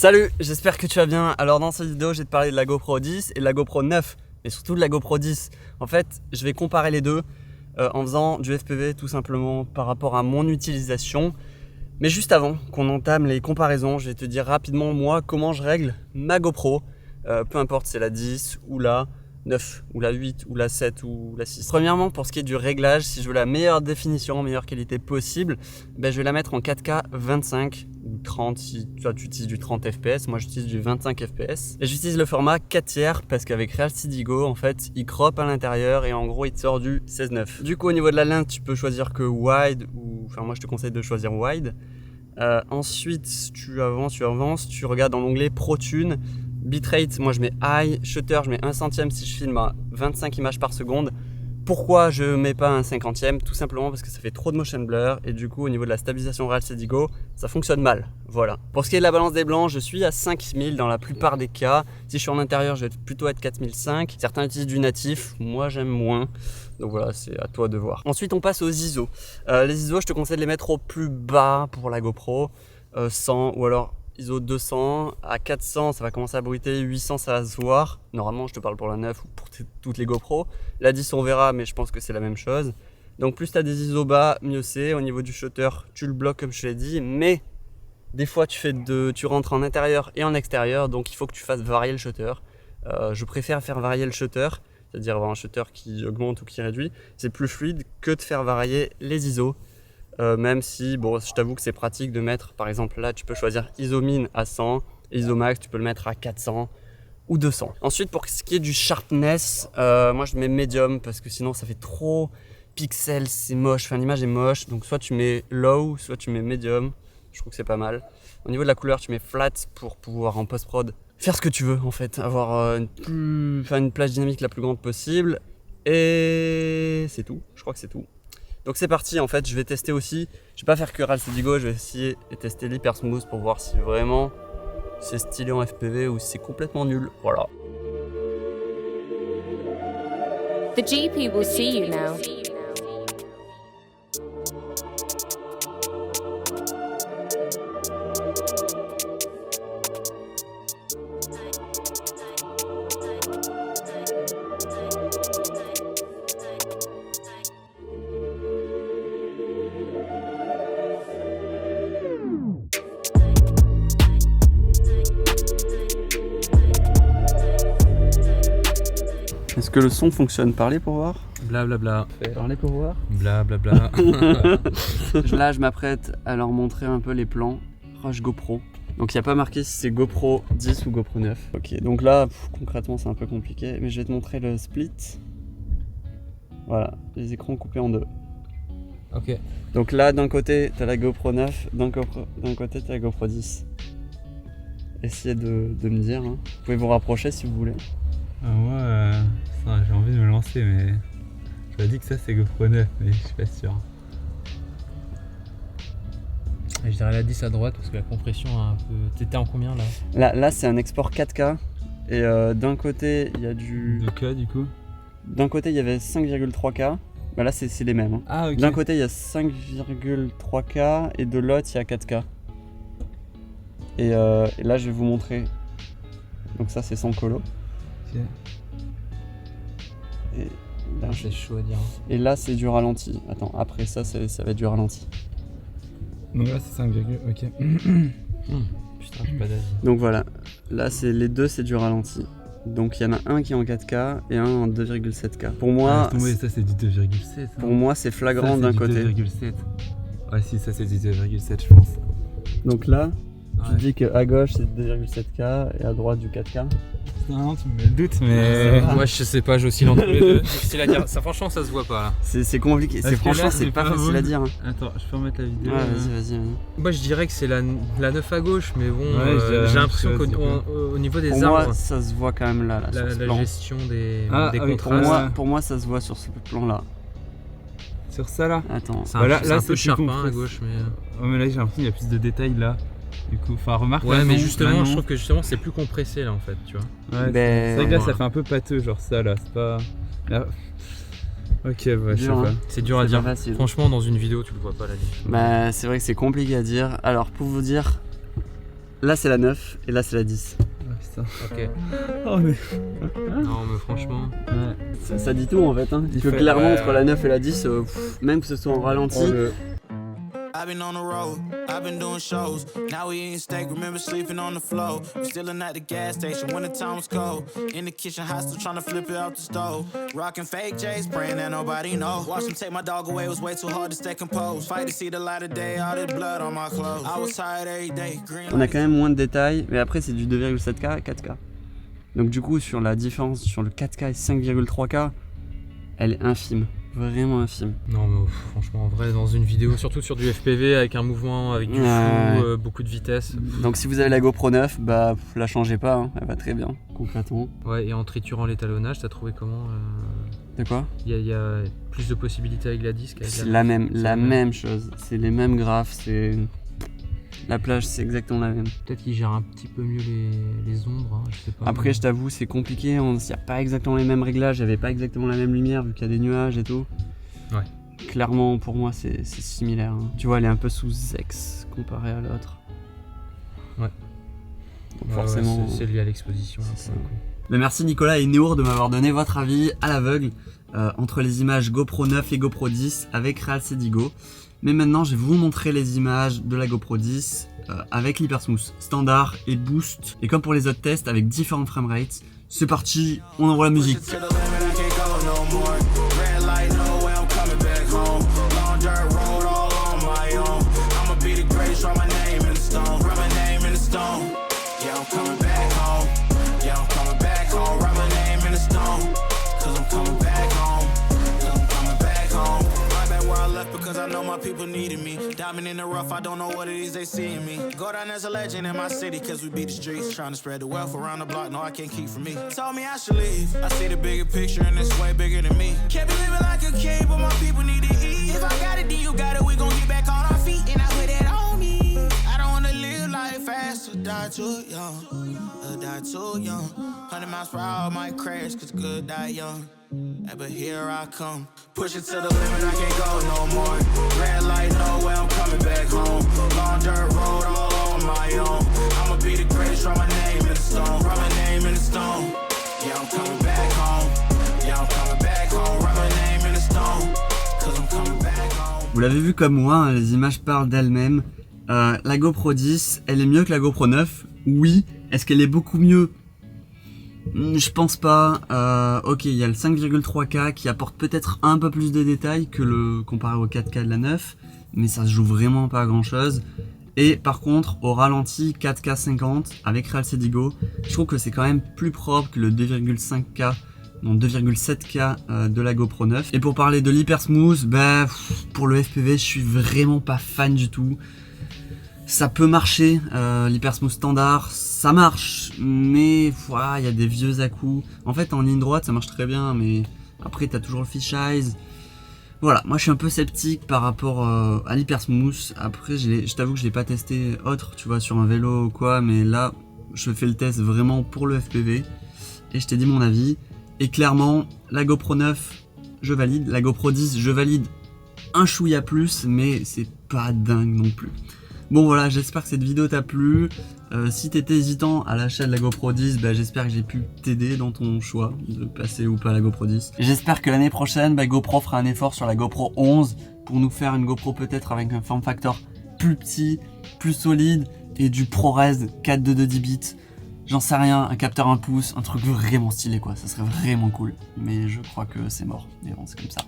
Salut, j'espère que tu vas bien. Alors dans cette vidéo, je vais te parler de la GoPro 10 et de la GoPro 9, et surtout de la GoPro 10. En fait, je vais comparer les deux en faisant du FPV tout simplement par rapport à mon utilisation. Mais juste avant qu'on entame les comparaisons, je vais te dire rapidement moi comment je règle ma GoPro, peu importe si c'est la 10 ou la 9 ou la 8 ou la 7 ou la 6. Premièrement, pour ce qui est du réglage, si je veux la meilleure définition, meilleure qualité possible, je vais la mettre en 4K 25 ou 30 si toi tu utilises du 30 fps, moi j'utilise du 25 fps. Et j'utilise le format 4 tiers parce qu'avec Real CD Go, en fait, il crop à l'intérieur et en gros il te sort du 16:9. Du coup au niveau de la lente, tu peux choisir que wide ou enfin moi je te conseille de choisir wide. Ensuite tu avances, tu regardes dans l'onglet ProTune. Bitrate, moi je mets high, shutter je mets 1 centième si je filme à 25 images par seconde. Pourquoi je mets pas un 50e? Tout simplement parce que ça fait trop de motion blur et du coup au niveau de la stabilisation Real CD Go, ça fonctionne mal. Voilà. Pour ce qui est de la balance des blancs, je suis à 5000 dans la plupart des cas. Si je suis en intérieur, je vais plutôt être 4005. Certains utilisent du natif, moi j'aime moins. Donc voilà, c'est à toi de voir. Ensuite on passe aux ISO. Les ISO, je te conseille de les mettre au plus bas pour la GoPro, 100 ou alors ISO 200, à 400 ça va commencer à bruiter, 800 ça va se voir. Normalement je te parle pour la 9 ou pour toutes les GoPro. La 10 on verra mais je pense que c'est la même chose. Donc plus tu as des ISO bas, mieux c'est. Au niveau du shutter, tu le bloques comme je l'ai dit, mais des fois tu rentres en intérieur et en extérieur, donc il faut que tu fasses varier le shutter. Je préfère faire varier le shutter, c'est-à-dire avoir un shutter qui augmente ou qui réduit. C'est plus fluide que de faire varier les ISO. Même si, bon, je t'avoue que c'est pratique de mettre, par exemple là, tu peux choisir ISO min à 100, ISO max, tu peux le mettre à 400 ou 200. Ensuite, pour ce qui est du sharpness, moi je mets medium parce que sinon ça fait trop pixels, c'est moche, enfin l'image est moche. Donc soit tu mets low, soit tu mets medium, je trouve que c'est pas mal. Au niveau de la couleur, tu mets flat pour pouvoir en post-prod faire ce que tu veux en fait, avoir une plage dynamique la plus grande possible. Et c'est tout, je crois que c'est tout. Donc c'est parti, en fait je vais tester aussi, je vais pas faire que Real CD Go, je vais essayer de tester l'Hyper Smooth pour voir si vraiment c'est stylé en FPV ou si c'est complètement nul, voilà. The GP will see you now. Est-ce que le son fonctionne? Parlez pour voir. Blablabla. Parlez pour voir. Blablabla. Là je m'apprête à leur montrer un peu les plans Rush GoPro. Donc il n'y a pas marqué si c'est GoPro 10 ou GoPro 9. Ok, donc là concrètement c'est un peu compliqué, mais je vais te montrer le split. Voilà, les écrans coupés en deux. Ok. Donc là d'un côté tu as la GoPro 9, d'un côté tu as la GoPro 10. Essayez de me dire, hein. Vous pouvez vous rapprocher si vous voulez. Moi, j'ai envie de me lancer, mais je dit que ça c'est GoPro 9, mais je suis pas sûr. Je dirais la 10 à droite parce que la compression a un peu. T'étais en combien là? Là c'est un export 4K et d'un côté il y a du. 2K du coup. D'un côté il y avait 5,3K. Là c'est les mêmes. Hein. Ah ok. D'un côté il y a 5,3K et de l'autre il y a 4K. Et là je vais vous montrer. Donc ça c'est sans colo. Okay. Et là, c'est chaud à dire. Et là c'est du ralenti. Attends, après ça va être du ralenti. Donc là c'est 5, ok. Putain, j'ai pas d'avis. Donc voilà, là les deux c'est du ralenti. Donc il y en a un qui est en 4K et un en 2,7K. Pour moi, ça c'est du 2,7. Pour moi c'est flagrant d'un côté. 2,7. Ouais si, ça c'est du 2,7 je pense. Donc là, tu dis qu'à gauche c'est 2,7K et à droite du 4K. Non, tu me mets le doute, mais. Moi je sais pas, j'oscille entre les deux. Difficile à dire. Ça, franchement, ça se voit pas là. C'est compliqué. Franchement, c'est pas facile à dire. Hein. Attends, je peux remettre la vidéo. Ouais, vas-y. Moi je dirais que c'est la 9 à gauche, mais bon, Ouais, j'ai l'impression qu'au niveau des pour arbres, moi, ça se voit quand même là sur ce la plan. gestion des oui, contrastes. Pour moi, ça se voit sur ce plan là. Sur ça là. Attends. C'est un peu sharp hein, à gauche, mais. Ouais, mais là j'ai l'impression qu'il y a plus de détails là. Du coup, enfin remarque. Ouais, mais non, justement, non. je trouve que justement c'est plus compressé là en fait, tu vois. Ouais, c'est vrai que là ça fait un peu pâteux, genre ça là, c'est pas. Là... Ok, ouais, je sais pas. C'est dur à dire. Facile. Franchement, dans une vidéo, tu le vois pas la vie. Bah, c'est vrai que c'est compliqué à dire. Alors, pour vous dire, là c'est la 9 et là c'est la 10. Ah putain. Ok. Oh mais... Non, mais franchement. Ouais. Ça dit tout en fait. Hein. Il faut fait- clairement ouais. entre la 9 et la 10, même que ce soit en ralenti. I've been on the road, I've been doing shows. Now we eating steak, remember sleeping on the floor. We stillin' at the gas station when the time was cold. In the kitchen, hot still trying to flip it out the stove. Rockin' fake J's, praying that nobody know. Watch them take my dog away, it was way too hard to stay composed. Fight to see the light of day, all this blood on my clothes. I was tired every day, green On a quand même moins de détails, mais après c'est du 2,7K à 4K. Donc du coup sur la différence sur le 4K et 5,3K, elle est infime, vraiment infime. Non, mais franchement, en vrai, dans une vidéo, surtout sur du FPV avec un mouvement, avec du Ouais. flou, beaucoup de vitesse. Donc si vous avez la GoPro 9, bah la changez pas, hein. Elle va très bien, concrètement. Ouais, et en triturant l'étalonnage, t'as trouvé comment De quoi? Il y a plus de possibilités avec la disque avec C'est la... la même chose, c'est les mêmes graphes, c'est... La plage c'est exactement la même. Peut-être qu'il gère un petit peu mieux les ombres, hein, je sais pas. Après je t'avoue c'est compliqué, il n'y a pas exactement les mêmes réglages, il n'y avait pas exactement la même lumière vu qu'il y a des nuages et tout. Ouais. Clairement pour moi c'est similaire, hein. Tu vois elle est un peu sous X comparée à l'autre. Ouais. Donc Ouais, forcément... ouais, c'est lié à l'exposition. c'est ça. pour le coup. Mais merci Nicolas et Néour de m'avoir donné votre avis à l'aveugle entre les images GoPro 9 et GoPro 10 avec Real Sedigo. Mais maintenant je vais vous montrer les images de la GoPro 10 avec l'Hypersmooth standard et boost. Et comme pour les autres tests avec différents framerates. C'est parti, on envoie la musique. to the limit, I can't go no more. Red light, no way, I'm coming back home. Long dirt road, all on my own. I'ma be the greatest, write my name in the stone. Write my name in the stone. Yeah, I'm coming back home. Yeah, I'm coming back home. Write my name in the stone. Cause I'm coming back home. Cause I'm coming back home. Right back where I left because I know my people needed me. Diamond in the rough, I don't know what it is they see in me. Go down as a legend in my city cause we beat the streets. Trying to spread the wealth around the block, no I can't keep from me. Told me I should leave. I see the bigger picture and it's way bigger than me. Can't be living like a king, but my people need to eat. If I got it, then you got it, we gon' get back on our feet. And I put that on me. I don't wanna live life fast or die too young. Or die too young. 100 miles per hour might crash cause good die young. Yeah, but here I come. Push it to the limit, I can't go no more. Red light, no way, I'm coming back home. Long dirt road, all on my own. I'ma be the greatest, write my name in the stone. Write my name in the stone. Yeah, I'm coming back home. Yeah, I'm coming back home. Write my name in the stone. Cause I'm coming back home. Vous l'avez vu comme moi, hein, les images parlent d'elles-mêmes. La GoPro 10, elle est mieux que la GoPro 9. Oui. Est-ce qu'elle est beaucoup mieux? Je pense pas. Ok, il y a le 5,3K qui apporte peut-être un peu plus de détails que le comparé au 4K de la 9, mais ça se joue vraiment pas à grand chose. Et par contre, au ralenti 4K 50 avec Real Sedigo, je trouve que c'est quand même plus propre que le 2,5K, non 2,7K de la GoPro 9. Et pour parler de l'Hypersmooth, bah, pour le FPV, je suis vraiment pas fan du tout. Ça peut marcher, l'Hypersmooth standard, ça marche, mais voilà, il y a des vieux à-coups. En fait, en ligne droite, ça marche très bien, mais après, t'as toujours le fisheye. Voilà, moi je suis un peu sceptique par rapport à l'Hypersmooth. Après, je t'avoue que je l'ai pas testé autre, tu vois, sur un vélo ou quoi, mais là, je fais le test vraiment pour le FPV. Et je t'ai dit mon avis. Et clairement, la GoPro 9, je valide. La GoPro 10, je valide un chouïa plus, mais c'est pas dingue non plus. Bon voilà, j'espère que cette vidéo t'a plu. Si t'étais hésitant à l'achat de la GoPro 10, bah, j'espère que j'ai pu t'aider dans ton choix de passer ou pas à la GoPro 10. J'espère que l'année prochaine, bah, GoPro fera un effort sur la GoPro 11 pour nous faire une GoPro peut-être avec un form factor plus petit, plus solide et du ProRes 4 de 10 bits. J'en sais rien, un capteur 1 pouce, un truc vraiment stylé quoi, ça serait vraiment cool. Mais je crois que c'est mort, mais bon c'est comme ça.